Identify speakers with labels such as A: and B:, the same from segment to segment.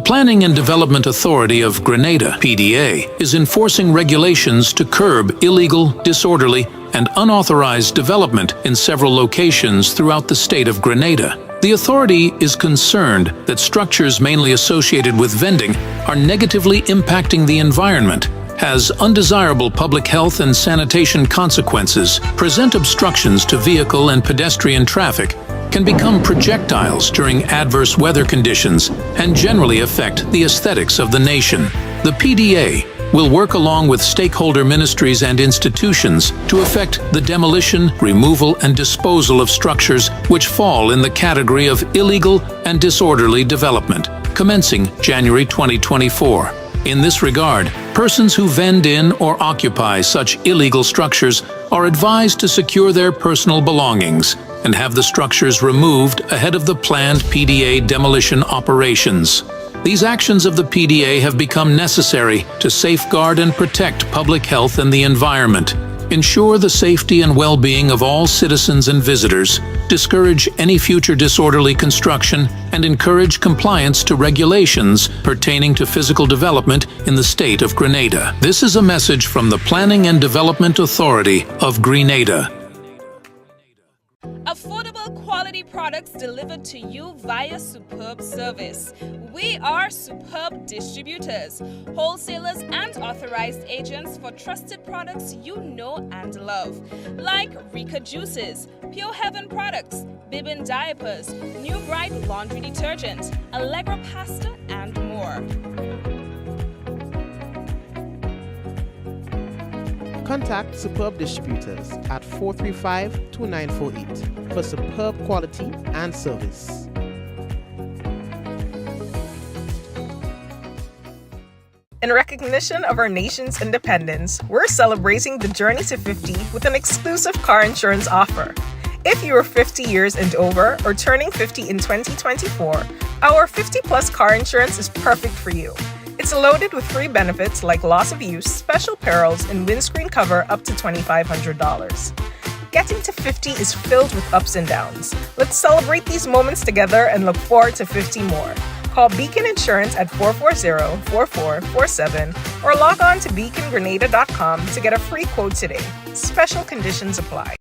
A: Planning and Development Authority of Grenada, PDA, is enforcing regulations to curb illegal, disorderly, and unauthorized development in several locations throughout the state of Grenada. The authority is concerned that structures mainly associated with vending are negatively impacting the environment, has undesirable public health and sanitation consequences, present obstructions to vehicle and pedestrian traffic, can become projectiles during adverse weather conditions, and generally affect the aesthetics of the nation. The PDA will work along with stakeholder ministries and institutions to effect the demolition, removal, and disposal of structures which fall in the category of illegal and disorderly development, commencing January 2024. In this regard, persons who vend in or occupy such illegal structures are advised to secure their personal belongings and have the structures removed ahead of the planned PDA demolition operations. These actions of the PDA have become necessary to safeguard and protect public health and the environment, ensure the safety and well-being of all citizens and visitors, discourage any future disorderly construction, and encourage compliance to regulations pertaining to physical development in the state of Grenada. This is a message from the Planning and Development Authority of Grenada.
B: Affordable quality products delivered to you via Superb Service. We are Superb Distributors, wholesalers and authorized agents for trusted products you know and love, like Rika Juices, Pure Heaven products, Bibbin Diapers, New Bright Laundry Detergent, Allegra Pasta, and more.
C: Contact Superb Distributors at 435-2948 for superb quality and service.
D: In recognition of our nation's independence, we're celebrating the journey to 50 with an exclusive car insurance offer. If you are 50 years and over or turning 50 in 2024, our 50-plus car insurance is perfect for you. It's loaded with free benefits like loss of use, special perils, and windscreen cover up to $2,500. Getting to 50 is filled with ups and downs. Let's celebrate these moments together and look forward to 50 more. Call Beacon Insurance at 440-4447 or log on to beacongrenada.com to get a free quote today. Special conditions apply.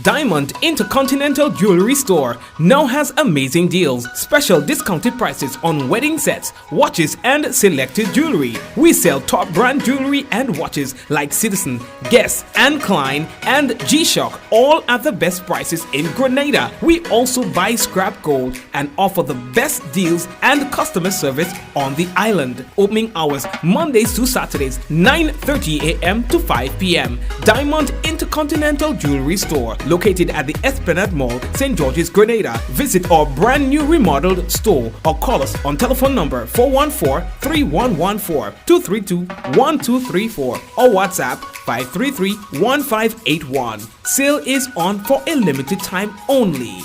E: Diamond Intercontinental Jewelry Store now has amazing deals, special discounted prices on wedding sets, watches, and selected jewelry. We sell top brand jewelry and watches like Citizen, Guess, and Klein, and G-Shock, all at the best prices in Grenada. We also buy scrap gold and offer the best deals and customer service on the island. Opening hours Mondays to Saturdays, 9:30 a.m. to 5 p.m. Diamond Intercontinental Jewelry Store, located at the Esplanade Mall, St. George's, Grenada. Visit our brand new remodeled store or call us on telephone number 414-3114, 232-1234 or WhatsApp 533-1581. Sale is on for a limited time only.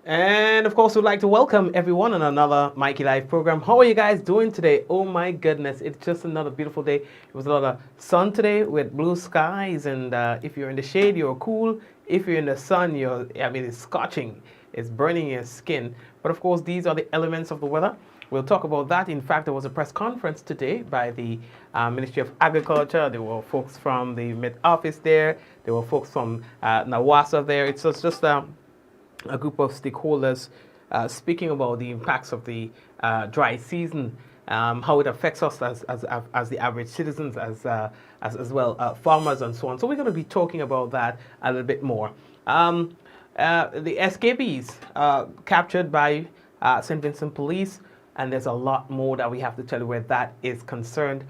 E: And of course, we'd like to welcome everyone on another Mikey Live program. How are you guys doing today? Oh my goodness, it's just another beautiful day. It was a lot of sun today with blue skies, and if you're in the shade, you're cool. If you're in the sun, it's scorching. It's burning your skin. But of course, these are the elements of the weather. We'll talk about that. In fact, there was a press conference today by the Ministry of Agriculture. There were folks from the Met Office there. There were folks from NAWASA there. It's just a group of stakeholders speaking about the impacts of the dry season, how it affects us as the average citizens, as well farmers and so on. So we're going to be talking about that a little bit more. The escapees captured by St. Vincent Police, and there's a lot more that we have to tell you where that is concerned.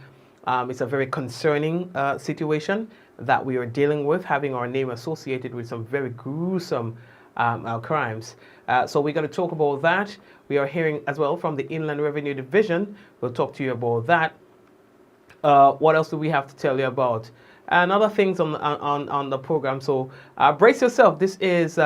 E: It's a very concerning situation that we are dealing with, having our name associated with some very gruesome crimes. So we're going to talk about that. We are hearing as well from the Inland Revenue Division. We'll talk to you about that. What else do we have to tell you about? And other things on the program. So brace yourself. This is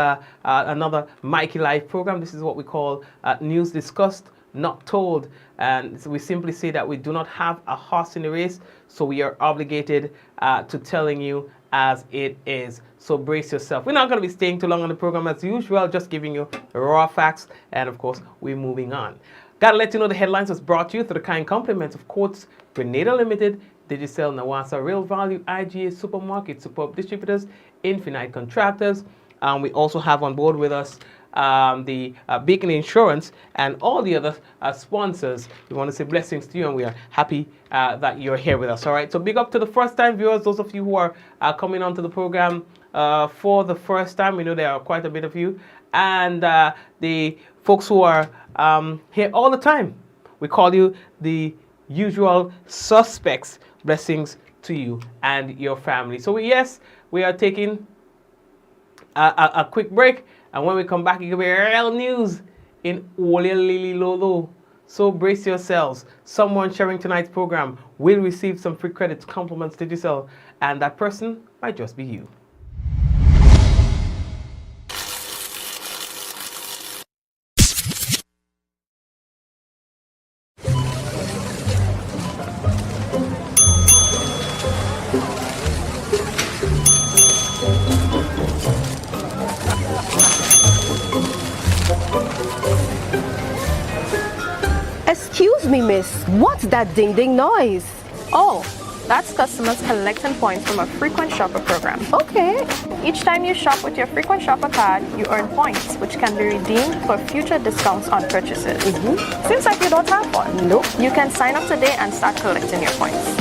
E: another Mikey Live program. This is what we call News Discussed, Not Told. And so we simply say that we do not have a horse in the race, so we are obligated to telling you as it is. So brace yourself. We're not going to be staying too long on the program as usual, just giving you raw facts. And of course, we're moving on. Gotta let you know the headlines was brought to you through the kind compliments of Quartz Grenada Limited, Digicel Nawasa Real Value, IGA Supermarket, Superb Distributors, Infinite Contractors. We also have on board with us the Beacon Insurance and all the other sponsors. We want to say blessings to you, and we are happy that you're here with us. All right, so big up to the first-time viewers, those of you who are coming onto the program for the first time. We know there are quite a bit of you, and the folks who are here all the time. We call you the usual suspects. Blessings to you and your family. So yes, we are taking a quick break. And when we come back, it will be real news in Ole Lili Lolo. So brace yourselves. Someone sharing tonight's program will receive some free credits, compliments, Digicel, and that person might just be you.
F: Excuse me, miss. What's that ding-ding noise?
G: Oh, that's customers collecting points from a frequent shopper program.
F: Okay.
G: Each time you shop with your frequent shopper card, you earn points, which can be redeemed for future discounts on purchases. Seems like you don't have one.
F: Nope.
G: You can sign up today and start collecting your points.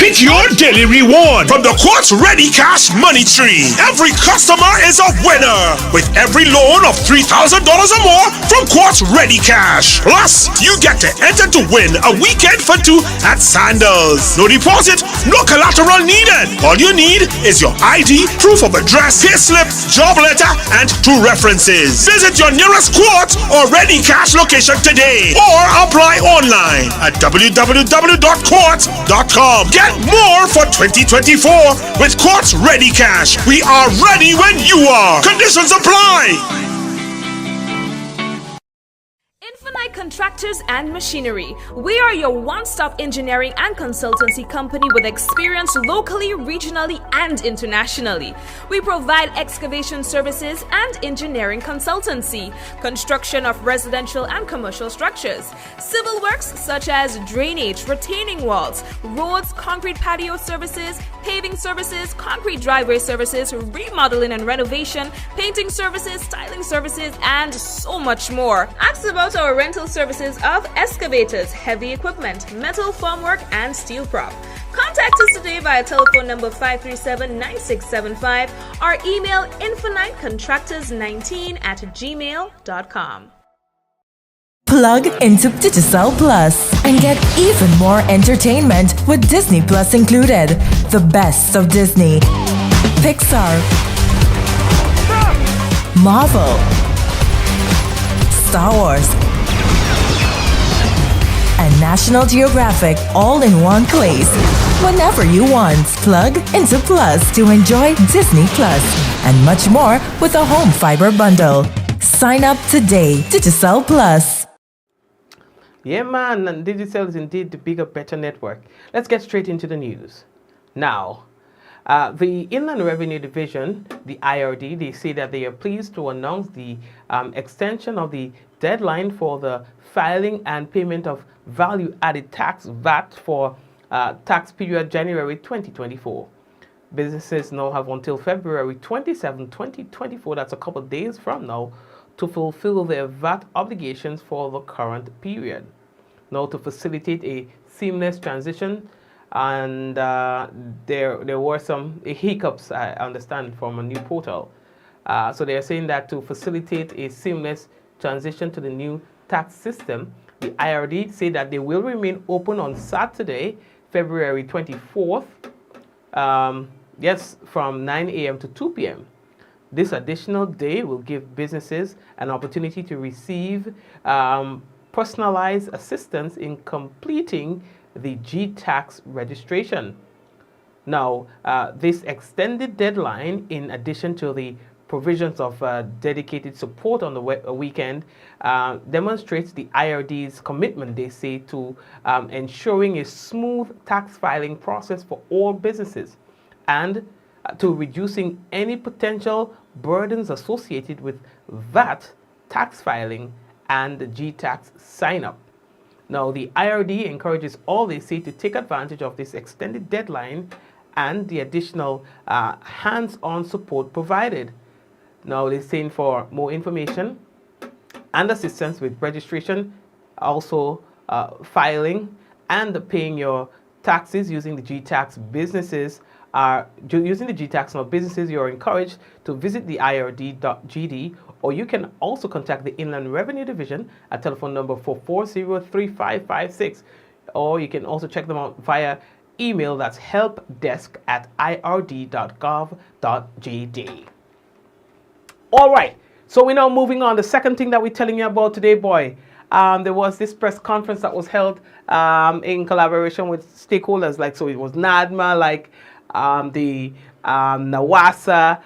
H: Pick your daily reward from the Quartz Ready Cash Money Tree. Every customer is a winner with every loan of $3,000 or more from Quartz Ready Cash. Plus, you get to enter to win a weekend for two at Sandals. No deposit, no collateral needed. All you need is your ID, proof of address, payslip, job letter, and 2 references. Visit your nearest Quartz or Ready Cash location today or apply online at www.quartz.com. Get more for 2024 with Quartz Ready Cash. We are ready when you are. Conditions apply.
B: Infinite Contractors and Machinery. We are your one-stop engineering and consultancy company with experience locally, regionally, and internationally. We provide excavation services and engineering consultancy, construction of residential and commercial structures, civil works such as drainage, retaining walls, roads, concrete patio services, paving services, concrete driveway services, remodeling and renovation, painting services, styling services, and so much more. Ask about our rental services of excavators, heavy equipment, metal formwork, and steel prop. Contact us today via telephone number 537-9675 or email infinitecontractors19@gmail.com.
I: Plug into Digicel Plus and get even more entertainment with Disney Plus included. The best of Disney, Pixar, Marvel, Star Wars, and National Geographic all in one place. Whenever you want, plug into Plus to enjoy Disney Plus and much more with a home fiber bundle. Sign up today. Digicel Plus.
E: Yeah, man, and Digicel is indeed the bigger, better network. Let's get straight into the news. Now, the Inland Revenue Division, the IRD, they say that they are pleased to announce the extension of the deadline for the filing and payment of value-added tax, VAT, for tax period January 2024. Businesses now have until February 27, 2024, that's a couple of days from now, to fulfill their VAT obligations for the current period. Now, to facilitate a seamless transition, and there were some hiccups, I understand, from a new portal. So they are saying that to facilitate a seamless transition to the new tax system, the IRD say that they will remain open on Saturday, February 24th, yes, from 9 a.m. to 2 p.m. This additional day will give businesses an opportunity to receive personalized assistance in completing the G-Tax registration. Now, this extended deadline, in addition to the provisions of dedicated support on the weekend, demonstrates the IRD's commitment, they say, to ensuring a smooth tax filing process for all businesses and to reducing any potential burdens associated with VAT, tax filing, and the GTax sign-up. Now, the IRD encourages all, they say, to take advantage of this extended deadline and the additional hands-on support provided. Now, they're saying for more information and assistance with registration, also filing and paying your taxes using the GTax, businesses are using the GTax now. Businesses, you're encouraged to visit the IRD.gd, or you can also contact the Inland Revenue Division at telephone number 440-3556, or you can also check them out via email, that's helpdesk@ird.gov.gd. All right, so we're now moving on. The second thing that we're telling you about today, boy, there was this press conference that was held in collaboration with stakeholders, like, so it was NADMA, like the NAWASA,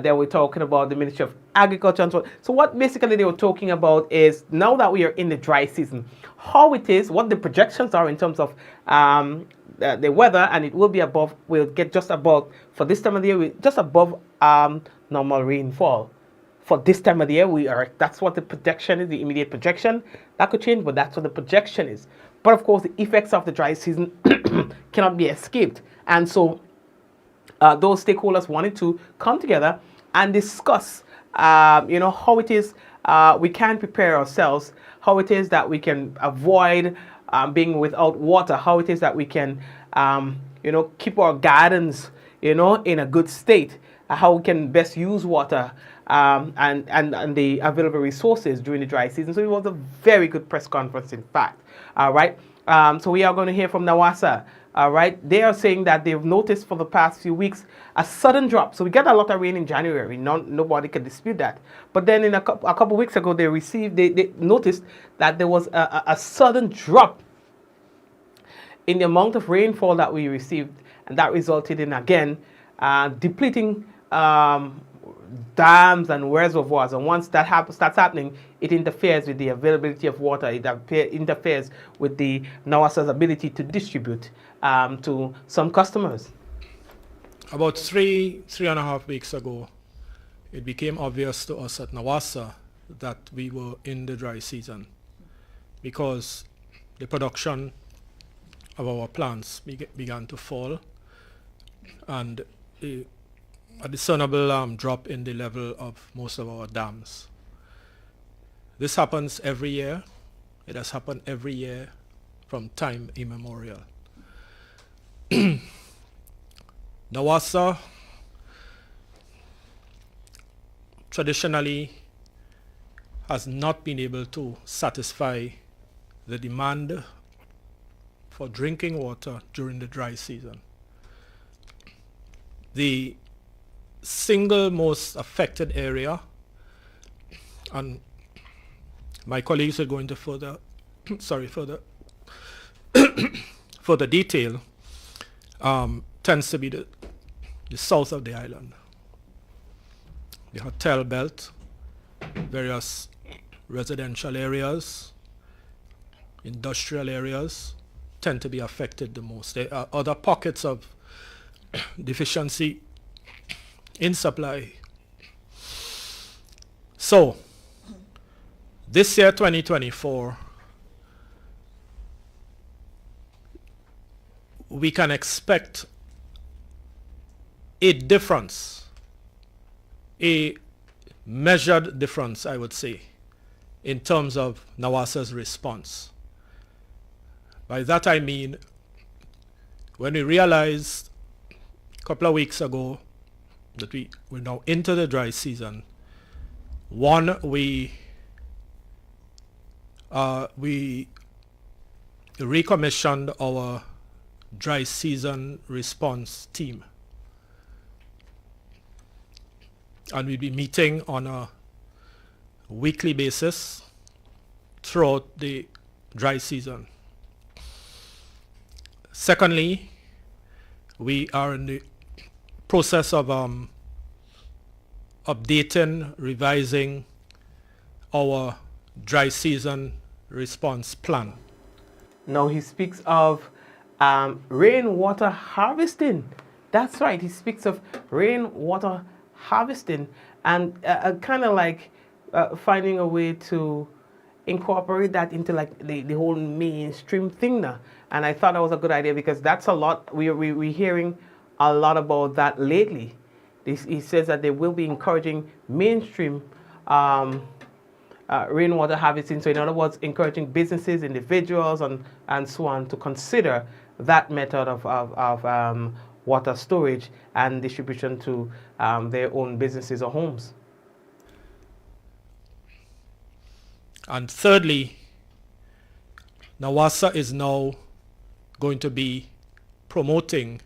E: they were talking about the Ministry of Agriculture and so on. So what basically they were talking about is, now that we are in the dry season, how it is, what the projections are in terms of the weather, and it will be above, we'll get just above, for this time of the year, just above normal rainfall. For this time of the year, that's what the projection is, the immediate projection. That could change, but that's what the projection is. But of course, the effects of the dry season cannot be escaped. And so those stakeholders wanted to come together and discuss, how it is we can prepare ourselves, how it is that we can avoid being without water, how it is that we can, keep our gardens, in a good state, how we can best use water and the available resources during the dry season. So it was a very good press conference, in fact. All right. So we are going to hear from NAWASA. All right. They are saying that they've noticed for the past few weeks a sudden drop. So we got a lot of rain in January. Nobody can dispute that. But then in a couple weeks ago, they noticed that there was a sudden drop in the amount of rainfall that we received. And that resulted in, again, depleting dams and reservoirs, and once that starts happening, it interferes with the availability of water. It interferes with the NAWASA's ability to distribute to some customers.
J: About three and a half weeks ago, it became obvious to us at NAWASA that we were in the dry season, because the production of our plants began to fall, and a discernible drop in the level of most of our dams. This happens every year. It has happened every year from time immemorial. NAWASA traditionally has not been able to satisfy the demand for drinking water during the dry season. The single most affected area, and my colleagues are going to further detail, tends to be the south of the island. The hotel belt, various residential areas, industrial areas tend to be affected the most. There are other pockets of deficiency in supply. So, this year, 2024, we can expect a difference, a measured difference, I would say, in terms of NAWASA's response. By that I mean, when we realized a couple of weeks ago that we're now into the dry season, one, we recommissioned our dry season response team, and we'll be meeting on a weekly basis throughout the dry season. Secondly, we are in the process of updating, revising our dry season response plan.
E: Now he speaks of rainwater harvesting. That's right. He speaks of rainwater harvesting and kind of like finding a way to incorporate that into like the whole mainstream thing now. And I thought that was a good idea because that's a lot. We're hearing a lot about that lately. He says that they will be encouraging mainstream rainwater harvesting. So in other words, encouraging businesses, individuals, and so on to consider that method of water storage and distribution to their own businesses or homes.
J: And thirdly, NAWASA is now going to be promoting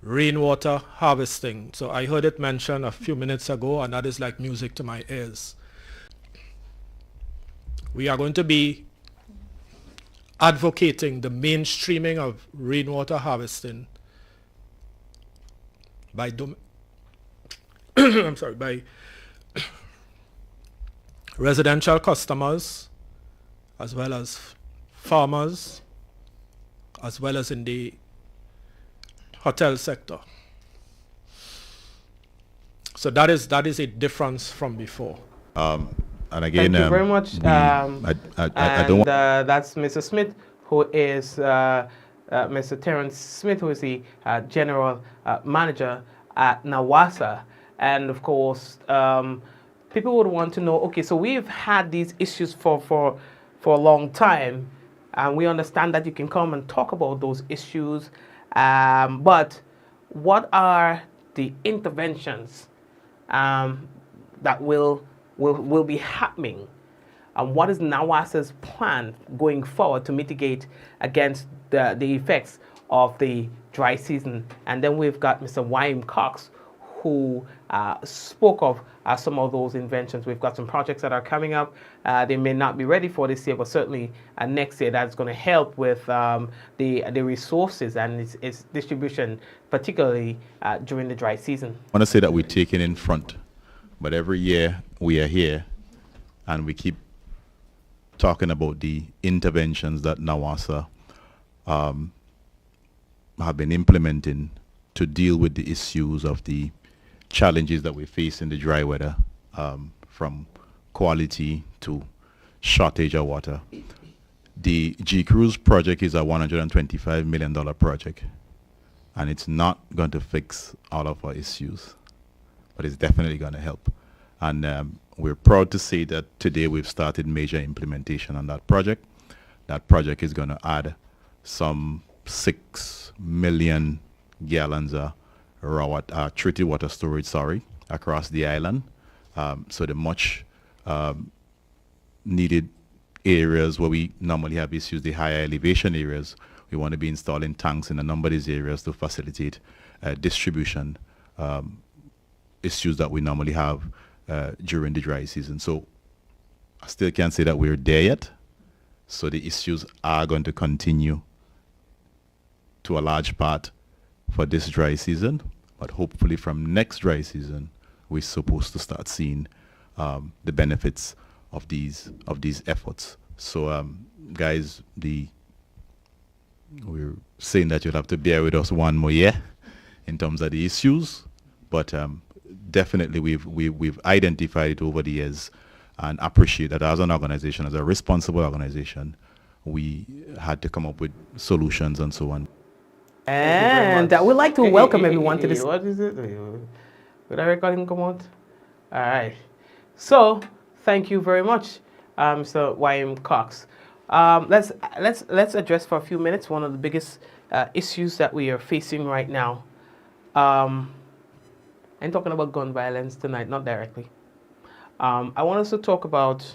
J: rainwater harvesting. So I heard it mentioned a few minutes ago, and that is like music to my ears. We are going to be advocating the mainstreaming of rainwater harvesting by by residential customers, as well as farmers, as well as in the hotel sector. So that is a difference from before.
K: And again,
E: thank you very much.
K: I don't want.
E: That's Mr. Smith, who is Mr. Terence Smith, who is the general manager at NAWASA, and of course, people would want to know. Okay, so we've had these issues for a long time, and we understand that you can come and talk about those issues. But what are the interventions that will be happening? And what is NAWASA's plan going forward to mitigate against the effects of the dry season? And then we've got Mr. Y.M. Cox, who spoke of some of those inventions. We've got some projects that are coming up. They may not be ready for this year, but certainly next year that's going to help with the resources and its distribution, particularly during the dry season.
K: I want to say that we're taking in front, but every year we are here and we keep talking about the interventions that NAWASA have been implementing to deal with the issues of the challenges that we face in the dry weather, from quality to shortage of water. The G-Cruise project is a $125 million project, and it's not going to fix all of our issues, but it's definitely going to help. And we're proud to say that today we've started major implementation on that project. That project is going to add some 6 million gallons of treated water storage, across the island. So the much needed areas where we normally have issues, the higher elevation areas, we want to be installing tanks in a number of these areas to facilitate distribution issues that we normally have during the dry season. So I still can't say that we're there yet. So the issues are going to continue to a large part for this dry season, but hopefully from next dry season, we're supposed to start seeing the benefits of these efforts. So guys, we're saying that you'll have to bear with us one more year in terms of the issues, but definitely we've identified it over the years and appreciate that as an organization, as a responsible organization, we had to come up with solutions and so on.
E: And we'd like to welcome everyone to this. What is it? Would I record him come out? All right. So thank you very much, Mr. Y.M. Cox. Let's address for a few minutes one of the biggest issues that we are facing right now. I'm talking about gun violence tonight, not directly. I want us to talk about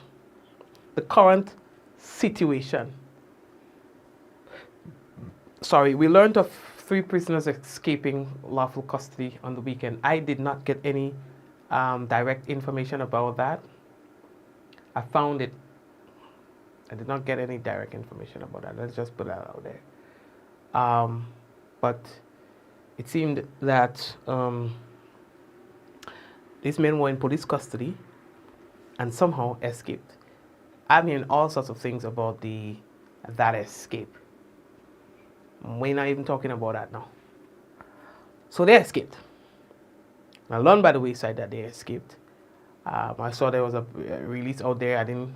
E: the current situation. Sorry, we learned of 3 prisoners escaping lawful custody on the weekend. I did not get any direct information about that. I found it. I did not get any direct information about that. Let's just put that out there. But it seemed that these men were in police custody and somehow escaped. I mean, all sorts of things about that escape. We're not even talking about that now. So they escaped. I learned by the wayside that they escaped. I saw there was a release out there. I didn't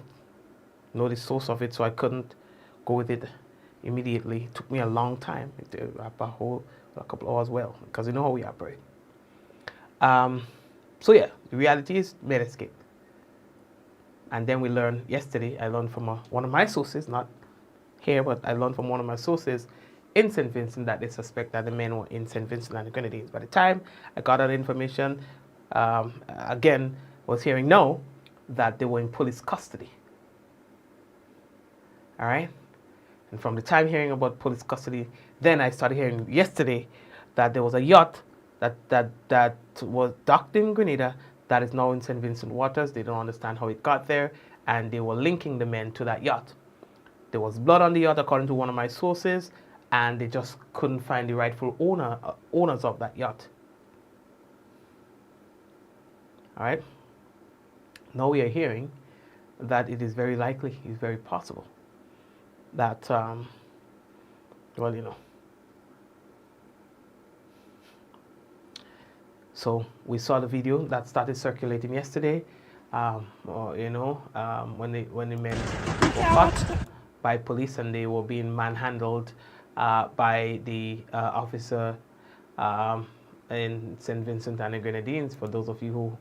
E: know the source of it, so I couldn't go with it immediately. It took me a long time, a couple hours, well, because you know how we operate. So yeah, the reality is men escaped. And then we learned yesterday, I learned from one of my sources, not here, but I learned from one of my sources in St. Vincent that they suspect that the men were in St. Vincent and the Grenadines. By the time I got that information, again, was hearing now that they were in police custody. All right? And from the time hearing about police custody, then I started hearing yesterday that there was a yacht that was docked in Grenada that is now in St. Vincent waters. They don't understand how it got there, and they were linking the men to that yacht. There was blood on the yacht, according to one of my sources, and they just couldn't find the rightful owners of that yacht. All right? Now we are hearing that it is very likely, it's very possible that, well, you know. So we saw the video that started circulating yesterday, you know, when the men were caught by police and they were being manhandled by the officer in St. Vincent and the Grenadines. For those of you who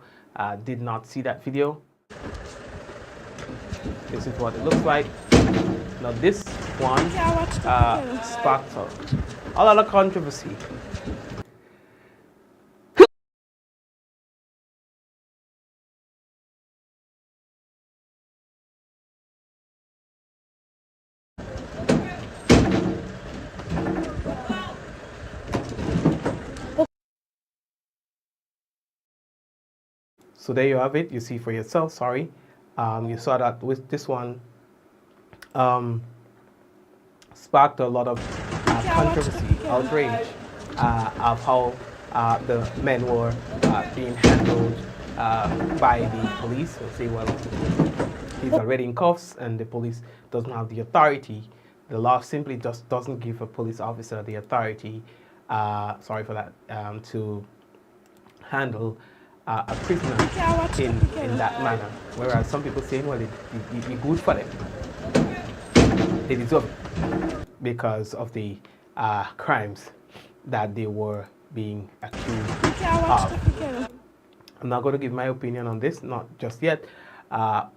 E: did not see that video, this is what it looks like. Now this one sparked a lot of controversy. So there you have it. You see for yourself. Sorry, you saw that with this one sparked a lot of controversy, outrage of how the men were being handled by the police. So say, well, he's already in cuffs, and the police doesn't have the authority. The law simply just doesn't give a police officer the authority. Sorry for that, to handle a prisoner in that manner. Whereas some people saying, well, it'd be good for them. They deserve it because of the crimes that they were being accused of. I'm not going to give my opinion on this, not just yet,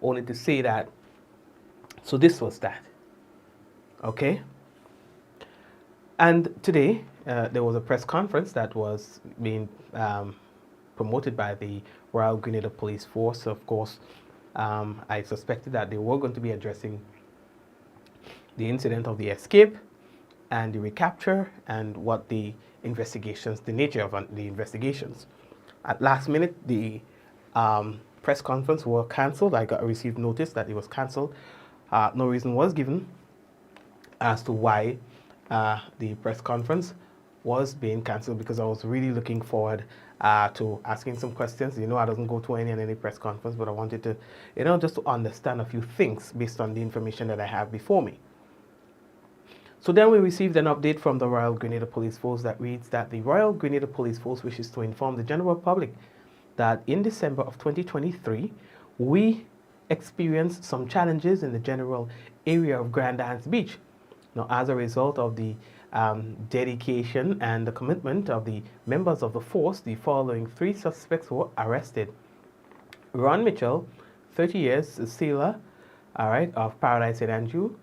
E: only to say that, so this was that. Okay? And today, there was a press conference that was being promoted by the Royal Grenada Police Force. Of course, I suspected that they were going to be addressing the incident of the escape and the recapture and what the investigations, the nature of the investigations. At last minute, the press conference was cancelled. I received notice that it was cancelled. No reason was given as to why the press conference was being cancelled, because I was really looking forward to asking some questions. You know, I doesn't go to any press conference, but I wanted to, you know, just to understand a few things based on the information that I have before me. So then we received an update from the Royal Grenada Police Force that reads that the Royal Grenada Police Force wishes to inform the general public that in December of 2023, we experienced some challenges in the general area of Grand Anse Beach. Now, as a result of the dedication and the commitment of the members of the force, the following 3 suspects were arrested. Ron Mitchell, 30 years, a sailor, all right, of Paradise St. Andrew.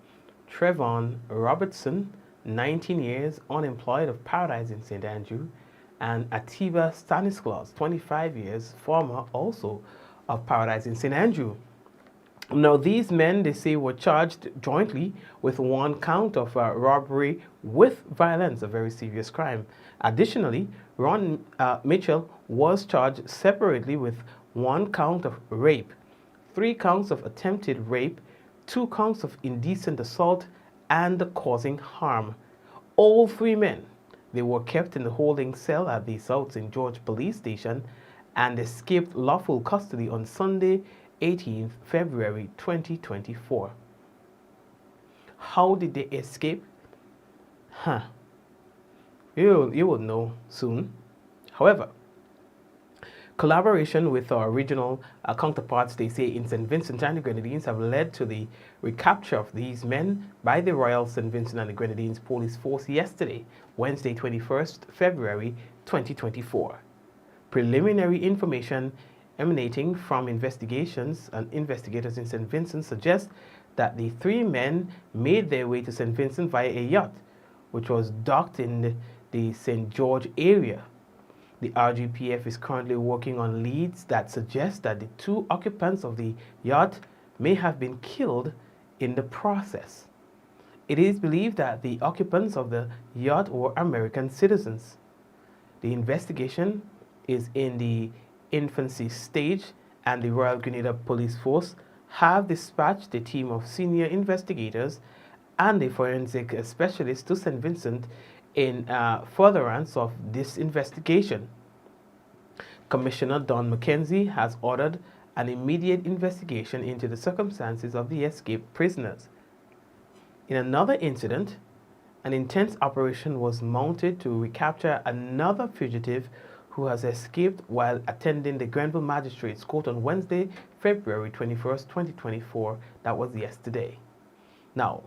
E: Trevon Robertson, 19 years, unemployed, of Paradise in St. Andrew. And Ativa Stanislaus, 25 years, former also of Paradise in St. Andrew. Now, these men, they say, were charged jointly with 1 count of robbery with violence, a very serious crime. Additionally, Ron Mitchell was charged separately with 1 count of rape, 3 counts of attempted rape, 2 counts of indecent assault, and causing harm. All 3 men They were kept in the holding cell at the South St. George Police Station and escaped lawful custody on Sunday, 18th February 2024. How did they escape? You will know soon. However, collaboration with our regional counterparts, they say, in St. Vincent and the Grenadines have led to the recapture of these men by the Royal St. Vincent and the Grenadines Police Force yesterday, Wednesday, 21st February 2024. Preliminary information emanating from investigations and investigators in St. Vincent suggests that the three men made their way to St. Vincent via a yacht, which was docked in the St. George area. The RGPF is currently working on leads that suggest that the two occupants of the yacht may have been killed in the process. It is believed that the occupants of the yacht were American citizens. The investigation is in the infancy stage, and the Royal Grenada Police Force have dispatched a team of senior investigators and a forensic specialist to St. Vincent in furtherance of this investigation. Commissioner Don McKenzie has ordered an immediate investigation into the circumstances of the escaped prisoners. In another incident, an intense operation was mounted to recapture another fugitive who has escaped while attending the Grenville Magistrates Court on Wednesday, February 21st, 2024. That was yesterday. Now,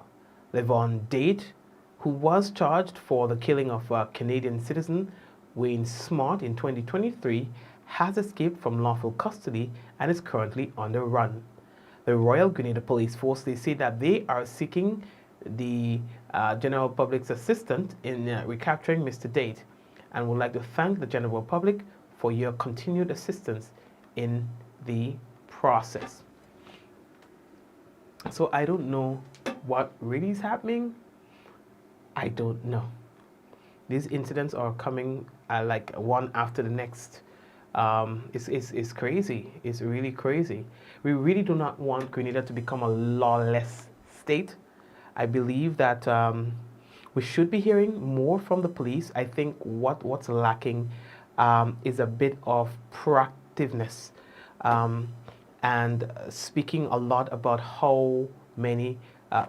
E: Levon Date, who was charged for the killing of a Canadian citizen, Wayne Smart, in 2023, has escaped from lawful custody and is currently on the run. The Royal Grenada Police Force, they say that they are seeking the general public's assistance in recapturing Mr. Date, and would like to thank the general public for your continued assistance in the process. So I don't know what really is happening. I don't know. These incidents are coming like one after the next. It's crazy. It's really crazy. We really do not want Grenada to become a lawless state. I believe that we should be hearing more from the police. I think what's lacking is a bit of proactiveness and speaking a lot about how many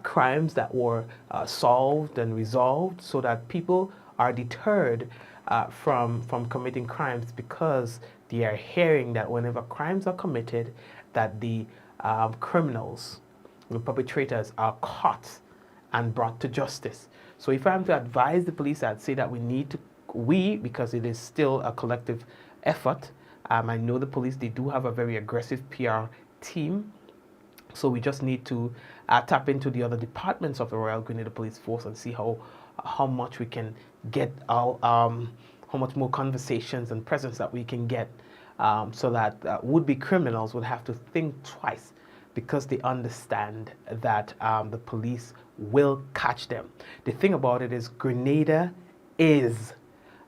E: crimes that were solved and resolved, so that people are deterred from committing crimes, because they are hearing that whenever crimes are committed, that the criminals, the perpetrators, are caught and brought to justice. So if I'm to advise the police, I'd say that because it is still a collective effort. I know the police, they do have a very aggressive PR team. So we just need to tap into the other departments of the Royal Grenada Police Force and see how much we can get how much more conversations and presence that we can get, so that would-be criminals would have to think twice, because they understand that the police will catch them. The thing about it is, Grenada is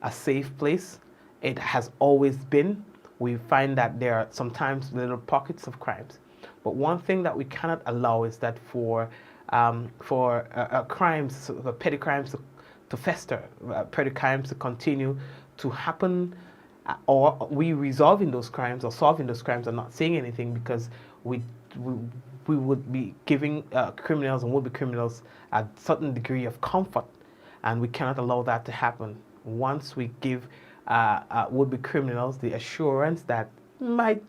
E: a safe place. It has always been. We find that there are sometimes little pockets of crimes. But one thing that we cannot allow is that for crimes, petty crimes to fester, petty crimes to continue to happen, or we resolving those crimes or solving those crimes and not saying anything, because we would be giving criminals and would-be criminals a certain degree of comfort, and we cannot allow that to happen. Once we give would-be criminals the assurance that might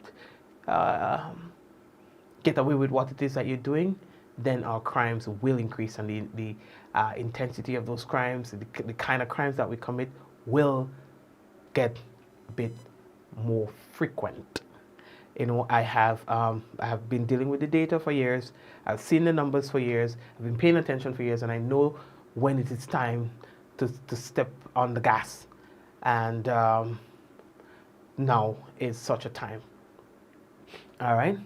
E: get away with what it is that you're doing, then our crimes will increase, and the intensity of those crimes, the kind of crimes that we commit, will get a bit more frequent. You know, I have been dealing with the data for years. I've seen the numbers for years. I've been paying attention for years, and I know when it is time to step on the gas. And now is such a time. All right.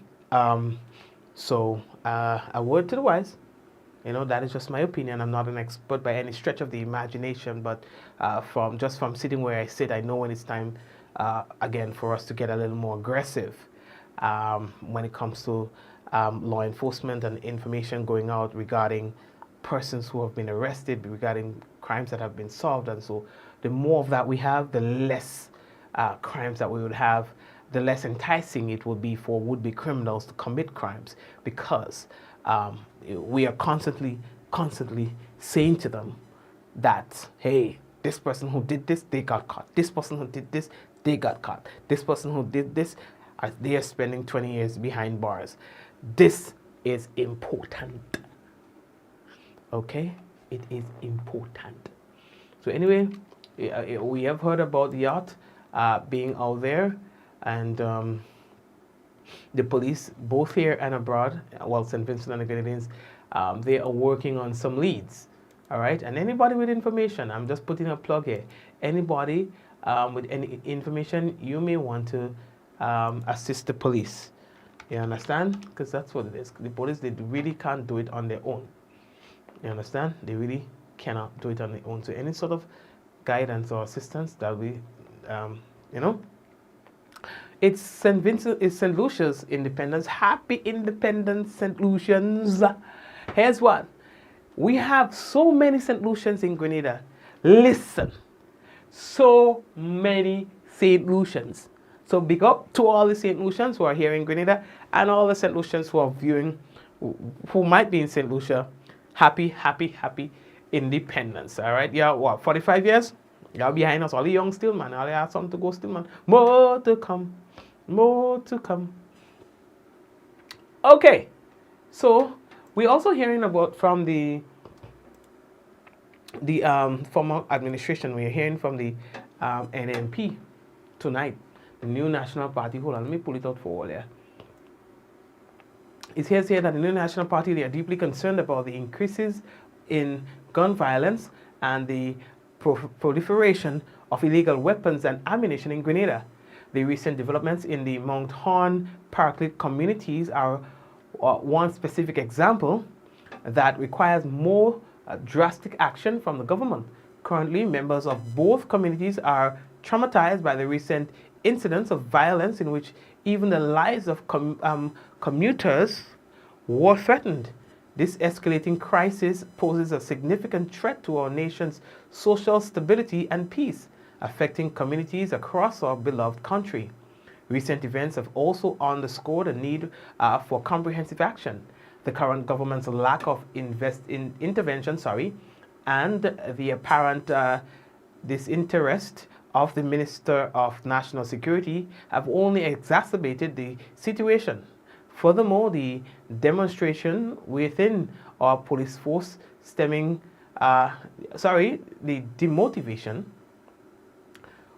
E: So a word to the wise. You know, that is just my opinion. I'm not an expert by any stretch of the imagination, but from sitting where I sit, I know when it's time again for us to get a little more aggressive when it comes to law enforcement and information going out regarding persons who have been arrested, regarding crimes that have been solved. And so the more of that we have, the less crimes that we would have, the less enticing it would be for would-be criminals to commit crimes, because we are constantly saying to them that, hey, this person who did this, they got caught. This person who did this, they got caught. This person who did this, they are spending 20 years behind bars. This is important. Okay? It is important. So anyway, we have heard about the yacht being out there, and the police, both here and abroad, well, St. Vincent and the Grenadines, they are working on some leads. All right, and anybody with information, I'm just putting a plug here. Anybody with any information, you may want to assist the police. You understand? Because that's what it is. The police, they really can't do it on their own. You understand? They really cannot do it on their own. So any sort of guidance or assistance that we, you know, it's St. Vincent, it's St. Lucia's Independence. Happy Independence, St. Lucians. Here's what. We have so many St. Lucians in Grenada. Listen, so many St. Lucians. So big up to all the St. Lucians who are here in Grenada and all the St. Lucians who are viewing, who might be in St. Lucia. Happy, happy, happy independence. All right, yeah, what, 45 years? Y'all behind us, all the young still, man. All they have something to go still, man. More to come. More to come. Okay, so we're also hearing about from the former administration. We're hearing from the NNP tonight, the new National Party. Hold on, let me pull it out for all there. It says here that the new National Party, they are deeply concerned about the increases in gun violence and the proliferation of illegal weapons and ammunition in Grenada. The recent developments in the Mount Horn Parklet communities are one specific example that requires more drastic action from the government. Currently, members of both communities are traumatized by the recent incidents of violence in which even the lives of commuters were threatened. This escalating crisis poses a significant threat to our nation's social stability and peace, affecting communities across our beloved country. Recent events have also underscored a need for comprehensive action. The current government's lack of intervention, and the apparent disinterest of the Minister of National Security have only exacerbated the situation. Furthermore, the demonstration within our police force the demotivation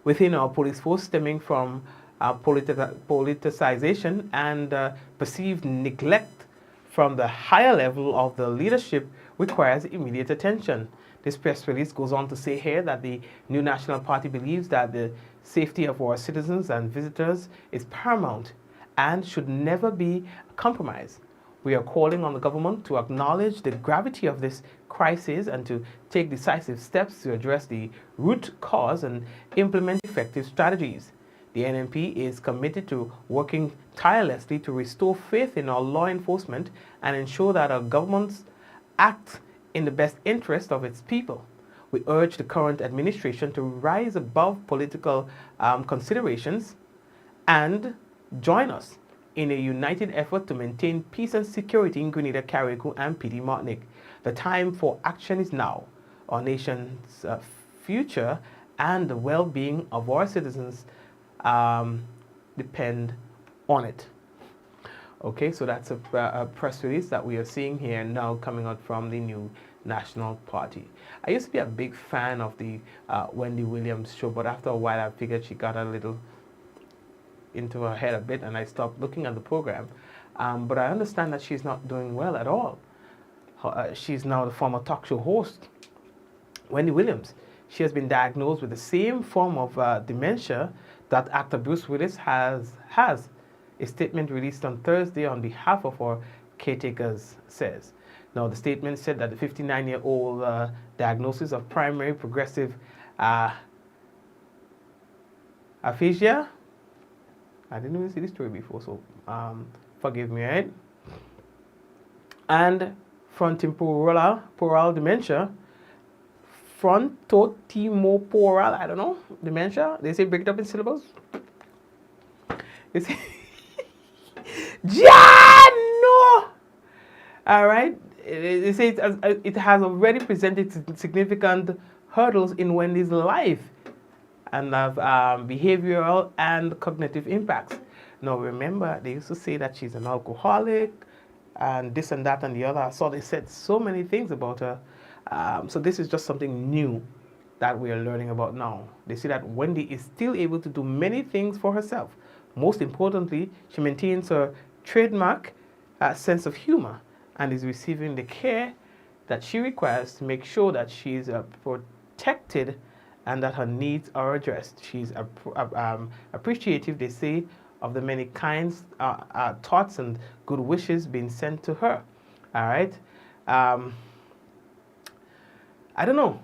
E: within our police force stemming from politicization and perceived neglect from the higher level of the leadership requires immediate attention. This press release goes on to say here that the new National Party believes that the safety of our citizens and visitors is paramount and should never be compromised. We are calling on the government to acknowledge the gravity of this crisis and to take decisive steps to address the root cause and implement effective strategies. The NNP is committed to working tirelessly to restore faith in our law enforcement and ensure that our governments act in the best interest of its people. We urge the current administration to rise above political considerations and join us in a united effort to maintain peace and security in Grenada, Carriacou, and PD Martinique. The time for action is now. Our nation's future and the well-being of our citizens depend on it. Okay, so that's a press release that we are seeing here now coming out from the new National Party. I used to be a big fan of the Wendy Williams show, but after a while I figured she got a little into her head a bit and I stopped looking at the program. But I understand that she's not doing well at all. She's now the former talk show host, Wendy Williams. She has been diagnosed with the same form of dementia that actor Bruce Willis has. A statement released on Thursday on behalf of our caretakers says. Now, the statement said that the 59-year-old diagnosis of primary progressive aphasia. I didn't even see this story before, so forgive me, right? And frontotemporal dementia frontotemporal, I don't know, dementia. They say break it up in syllables. They say, no! All right. They say it has already presented significant hurdles in Wendy's life and have behavioral and cognitive impacts. Now, remember, they used to say that she's an alcoholic and this and that and the other. So they said so many things about her. So this is just something new that we are learning about now. They say that Wendy is still able to do many things for herself. Most importantly, she maintains her trademark sense of humor and is receiving the care that she requires to make sure that she's protected and that her needs are addressed. She's appreciative, they say, of the many kinds thoughts and good wishes being sent to her. All right. I don't know.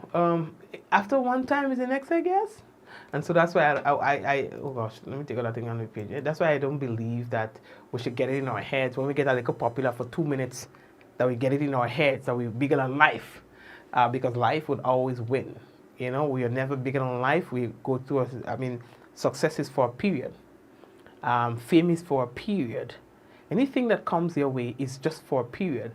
E: After one time is the next, I guess. And so that's why I oh gosh, let me take that thing on the page. That's why I don't believe that we should get it in our heads when we get a little popular for 2 minutes, that we get it in our heads, that we're bigger than life, because life would always win. You know, we are never bigger than life. We go through, success is for a period. Fame is for a period. Anything that comes your way is just for a period.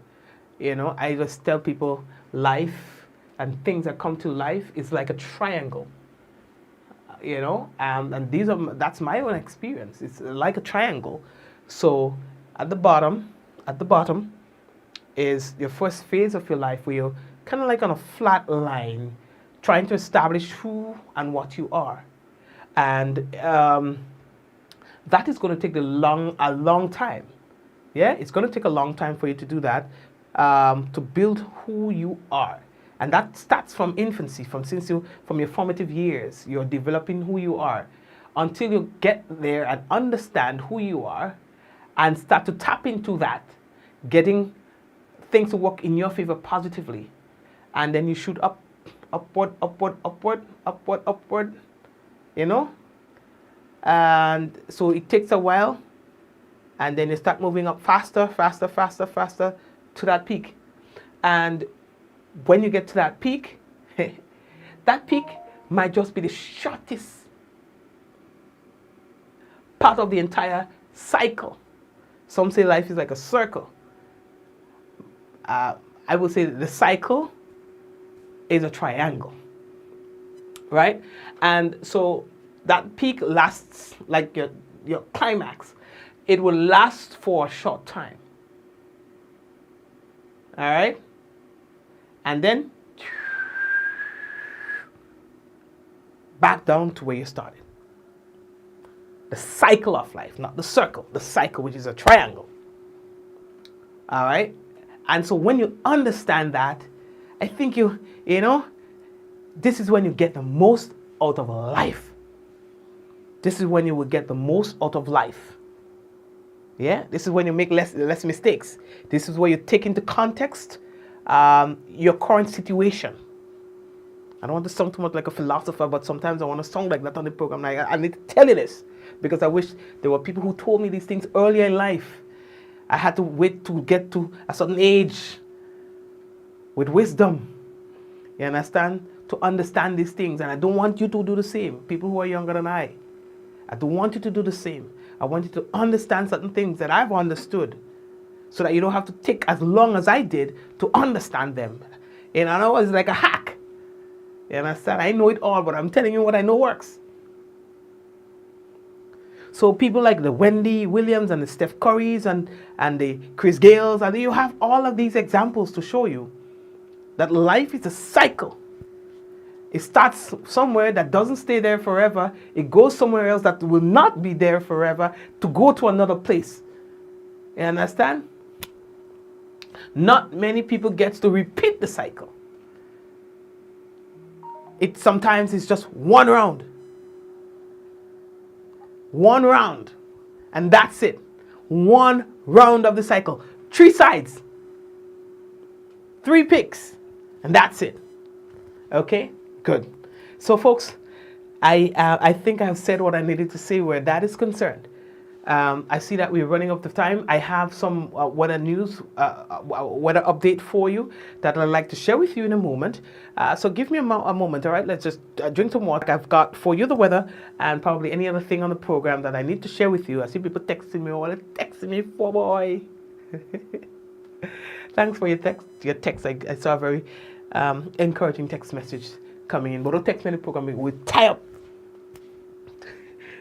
E: You know, I just tell people life and things that come to life is like a triangle. You know, and that's my own experience. It's like a triangle. So at the bottom is your first phase of your life where you're kind of like on a flat line, trying to establish who and what you are. And that is going to take a long time. Yeah, it's going to take a long time for you to do that, to build who you are. And that starts from infancy, from your formative years. You're developing who you are until you get there and understand who you are and start to tap into that, getting things to work in your favor positively. And then you shoot upward, you know? And so it takes a while, and then you start moving up faster to that peak. And when you get to that peak, that peak might just be the shortest part of the entire cycle. Some say life is like a circle. I would say the cycle is a triangle, right? And so that peak lasts, like your climax, it will last for a short time. All right? And then back down to where you started. The cycle of life, not the circle, the cycle, which is a triangle. All right? And so when you understand that, I think you know, this is when you get the most out of life. This is when you will get the most out of life. Yeah? This is when you make less mistakes. This is where you take into context your current situation. I don't want to sound too much like a philosopher, but sometimes I want to sound like that on the program. I need to tell you this because I wish there were people who told me these things earlier in life. I had to wait to get to a certain age with wisdom. You understand? To understand these things. And I don't want you to do the same. People who are younger than I don't want you to do the same. I want you to understand certain things that I've understood so that you don't have to take as long as I did to understand them. And I know it's like a hack. You understand? I know it all, but I'm telling you what I know works. So people like the Wendy Williams and the Steph Currys and the Chris Gales, and you have all of these examples to show you that life is a cycle. It starts somewhere that doesn't stay there forever. It goes somewhere else that will not be there forever to go to another place. You understand? Not many people get to repeat the cycle. Sometimes it's just one round. One round. And that's it. One round of the cycle. 3 sides. 3 picks. And that's it. Okay? Good. So folks, I think I've said what I needed to say where that is concerned. I see that we're running out of time. I have some weather news, weather update for you that I'd like to share with you in a moment. So give me a moment, all right? Let's just drink some water. I've got for you the weather and probably any other thing on the program that I need to share with you. I see people texting me, texting me, for boy. Thanks for your text. I saw a very encouraging text message coming in. But don't text me in the program. We're tie up.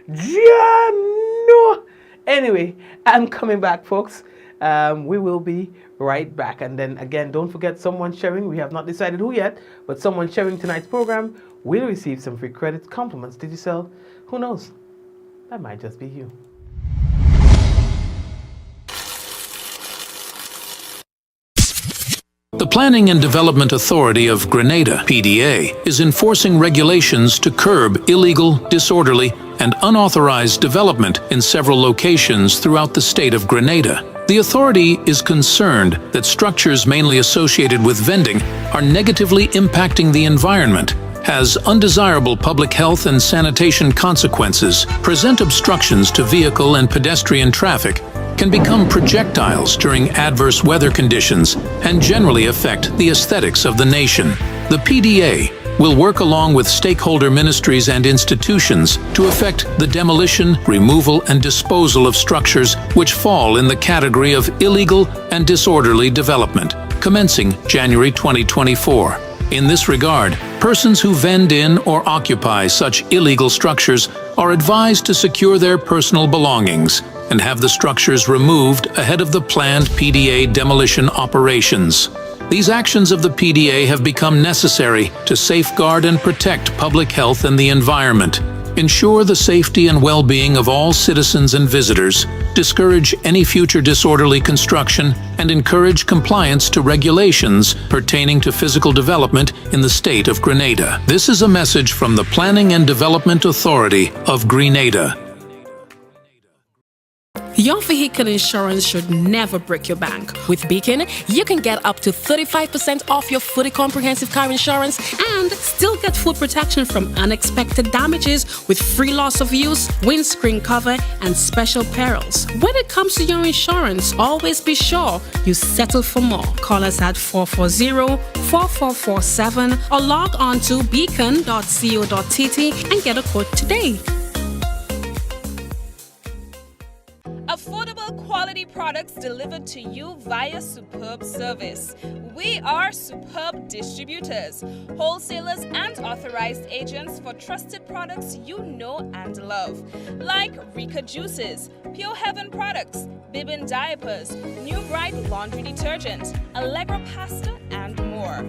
E: No. Anyway, I'm coming back, folks. We will be right back. And then again, don't forget someone sharing. We have not decided who yet, but someone sharing tonight's program will receive some free credits, compliments. Did you sell? Who knows? That might just be you.
A: The Planning and Development Authority of Grenada, PDA, is enforcing regulations to curb illegal, disorderly, and unauthorized development in several locations throughout the state of Grenada. The authority is concerned that structures mainly associated with vending are negatively impacting the environment, has undesirable public health and sanitation consequences, present obstructions to vehicle and pedestrian traffic, can become projectiles during adverse weather conditions, and generally affect the aesthetics of the nation. The PDA will work along with stakeholder ministries and institutions to effect the demolition, removal, and disposal of structures which fall in the category of illegal and disorderly development, commencing January 2024. In this regard, persons who vend in or occupy such illegal structures are advised to secure their personal belongings and have the structures removed ahead of the planned PDA demolition operations. These actions of the PDA have become necessary to safeguard and protect public health and the environment, ensure the safety and well-being of all citizens and visitors, discourage any future disorderly construction, and encourage compliance to regulations pertaining to physical development in the state of Grenada. This is a message from the Planning and Development Authority of Grenada.
L: Your vehicle insurance should never break your bank. With Beacon, you can get up to 35% off your fully comprehensive car insurance and still get full protection from unexpected damages with free loss of use, windscreen cover, and special perils. When it comes to your insurance, always be sure you settle for more. Call us at 440-4447 or log on to beacon.co.tt and get a quote today.
B: Affordable quality products delivered to you via superb service. We are superb distributors, wholesalers, and authorized agents for trusted products you know and love, like Rika Juices, Pure Heaven products, Bibbin diapers, New Bright laundry detergent, Allegra pasta, and more.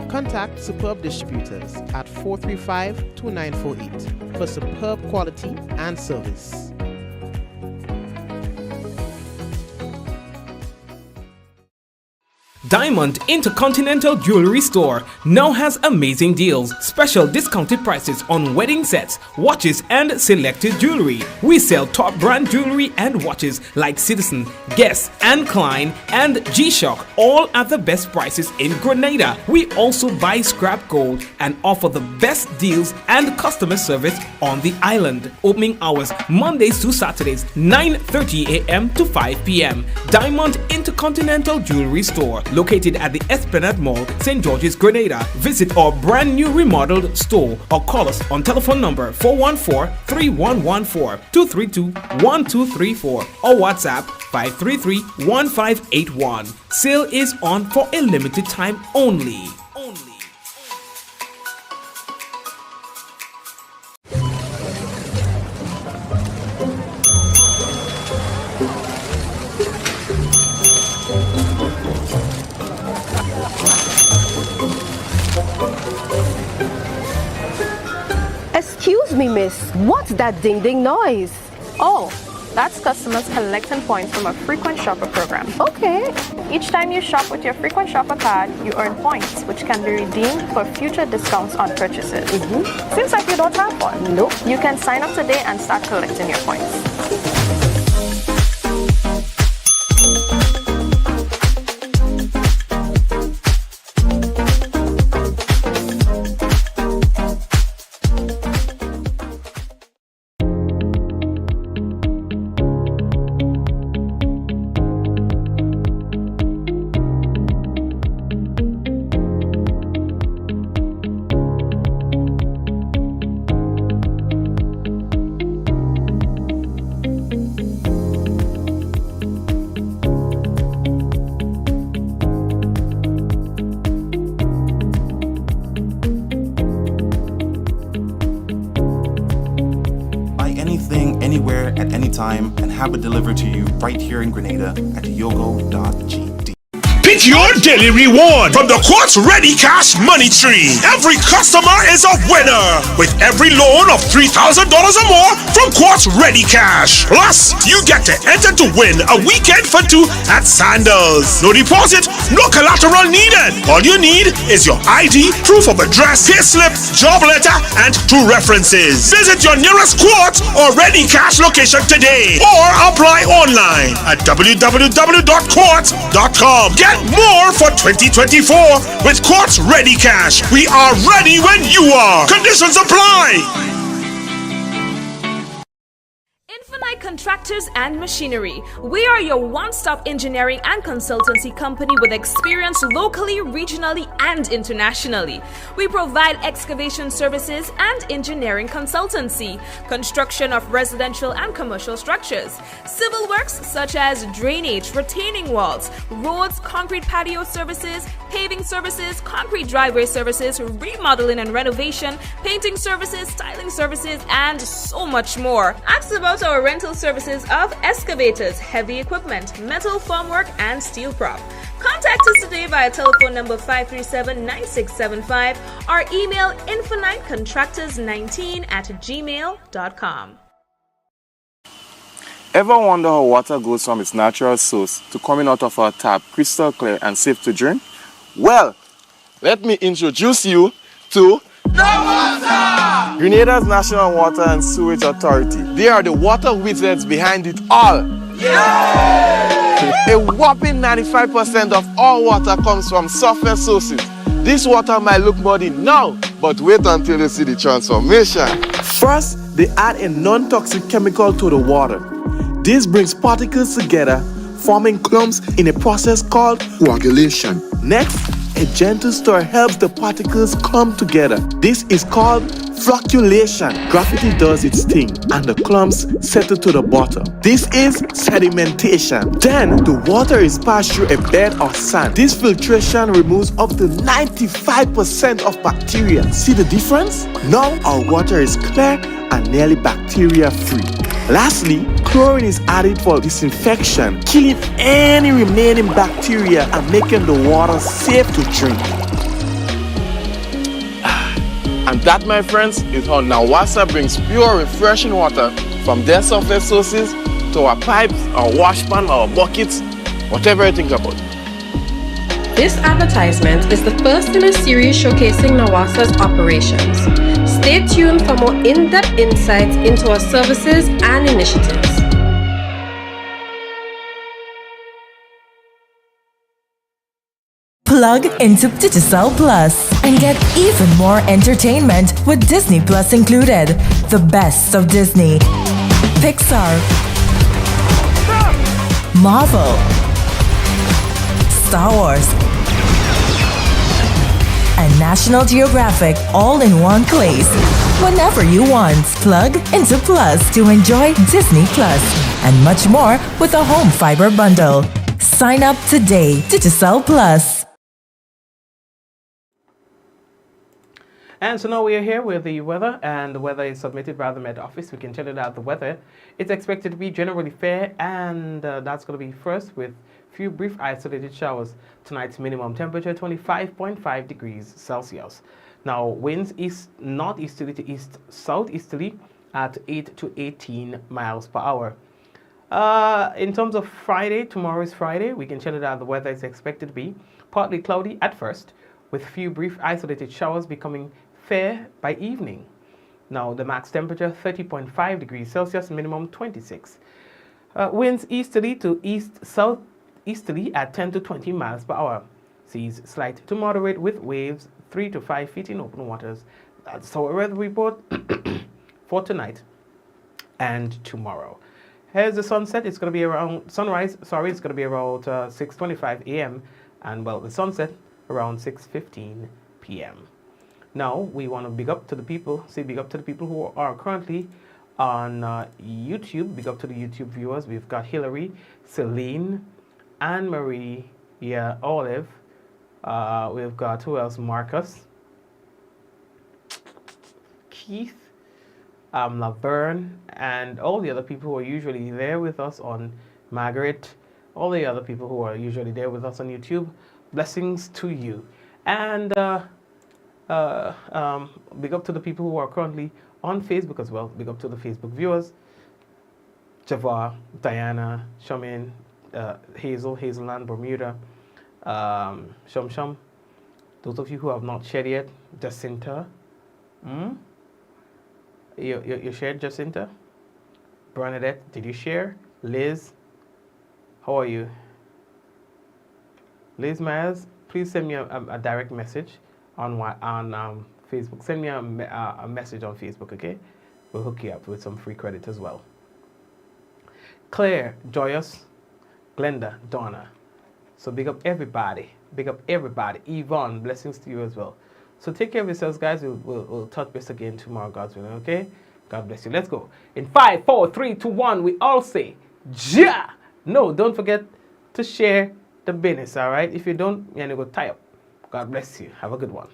C: Contact Superb Distributors at 435-2948 for superb quality and service.
M: Diamond Intercontinental Jewelry Store now has amazing deals, special discounted prices on wedding sets, watches, and selected jewelry. We sell top brand jewelry and watches like Citizen, Guess, and Klein, and G-Shock, all at the best prices in Grenada. We also buy scrap gold and offer the best deals and customer service on the island. Opening hours Mondays to Saturdays, 9:30 a.m. to 5 p.m. Diamond Intercontinental Jewelry Store, located at the Esplanade Mall, St. George's, Grenada. Visit our brand new remodeled store or call us on telephone number 414-3114, 232-1234 or WhatsApp 533-1581. Sale is on for a limited time only.
F: Excuse me, miss. What's that ding-ding noise?
G: Oh, that's customers collecting points from a frequent shopper program.
F: Okay.
G: Each time you shop with your frequent shopper card, you earn points, which can be redeemed for future discounts on purchases. Seems like you don't have one.
F: Nope.
G: You can sign up today and start collecting your points.
N: time and have it delivered to you right here in Grenada at yogo.gd.
H: Pick your daily reward from the Quartz Ready Cash Money Tree. Every customer is a winner with every loan of $3,000 or more from Quartz Ready Cash. Plus, you get to enter to win a weekend for two at Sandals. No deposit, no collateral needed. All you need is your ID, proof of address, payslip, job letter, and two references. Visit your nearest Quartz or Ready Cash location today or apply online at www.quartz.com. Get more for 2024 with Quartz Ready Cash. We are ready when you are. Conditions apply.
B: Infinite Contractors and Machinery. We are your one-stop engineering and consultancy company with experience locally, regionally, and internationally. We provide excavation services and engineering consultancy, construction of residential and commercial structures, civil works such as drainage, retaining walls, roads, concrete patio services, paving services, concrete driveway services, remodeling and renovation, painting services, styling services, and so much more. Ask about our rental services of excavators, heavy equipment, metal formwork, and steel prop. Contact us today via telephone number 537-9675 or email infinitecontractors19@gmail.com.
O: Ever wonder how water goes from its natural source to coming out of our tap crystal clear and safe to drink? Well, let me introduce you to Grenada's National Water and Sewage Authority. They are the water wizards behind it all. A whopping 95% of all water comes from surface sources. This water might look muddy now, but wait until you see the transformation.
P: First, they add a non-toxic chemical to the water. This brings particles together, forming clumps in a process called coagulation. Next, a gentle stir helps the particles come together. This is called flocculation. Gravity does its thing and the clumps settle to the bottom. This is sedimentation. Then the water is passed through a bed of sand. This filtration removes up to 95% of bacteria. See the difference? Now our water is clear and nearly bacteria free. Lastly, chlorine is added for disinfection, killing any remaining bacteria and making the water safe to drink.
O: And that, my friends, is how Nawasa brings pure, refreshing water from their surface sources to our pipes, our wash pan, our buckets, whatever you think about.
Q: This advertisement is the first in a series showcasing Nawasa's operations. Stay tuned for more in-depth insights into our services and initiatives.
I: Plug into Digicel Plus and get even more entertainment with Disney Plus included. The best of Disney, Pixar, Marvel, Star Wars, and National Geographic all in one place. Whenever you want, plug into Plus to enjoy Disney Plus and much more with a home fiber bundle. Sign up today. Digicel Plus.
E: And so now we are here with the weather, and the weather is submitted by the Met Office. We can tell you that the weather is expected to be generally fair, and that's going to be first with few brief isolated showers. Tonight's minimum temperature 25.5 degrees Celsius. Now winds east northeasterly to east southeasterly at 8 to 18 miles per hour. In terms of Friday, tomorrow is Friday. We can tell you that the weather is expected to be partly cloudy at first, with few brief isolated showers becoming fair by evening. Now the max temperature 30.5 degrees Celsius, minimum 26. Winds easterly to east southeasterly at 10 to 20 miles per hour. Seas slight to moderate with waves 3 to 5 feet in open waters. That's our weather report for tonight and tomorrow. Here's the sunset. It's going to be around sunrise. Sorry, it's going to be around 6:25 a.m. and well, the sunset around 6:15 p.m. Now we want to big up to the people who are currently on YouTube. Big up to the YouTube viewers. We've got Hillary, Celine, Anne Marie, Olive. We've got who else? Marcus, Keith, Laverne, and all the other people who are usually there with us on Margaret, all the other people who are usually there with us on YouTube. Blessings to you. And big up to the people who are currently on Facebook as well. Big up to the Facebook viewers. Java, Diana, Shamin, Hazel, Hazelland, Bermuda, Shum. Those of you who have not shared yet, Jacinta. You shared, Jacinta? Bernadette, did you share? Liz, how are you? Liz Myers, please send me a direct message on Facebook. Send me a message on Facebook, okay? We'll hook you up with some free credit as well. Claire, Joyous, Glenda, Donna. So big up everybody. Big up everybody. Yvonne, blessings to you as well. So take care of yourselves, guys. We'll touch base again tomorrow, God's willing, okay? God bless you. Let's go. In 5, 4, 3, 2, 1, we all say, Ja! No, don't forget to share the business, all right? If you don't, you're going to go tie up. God bless you. Have a good one.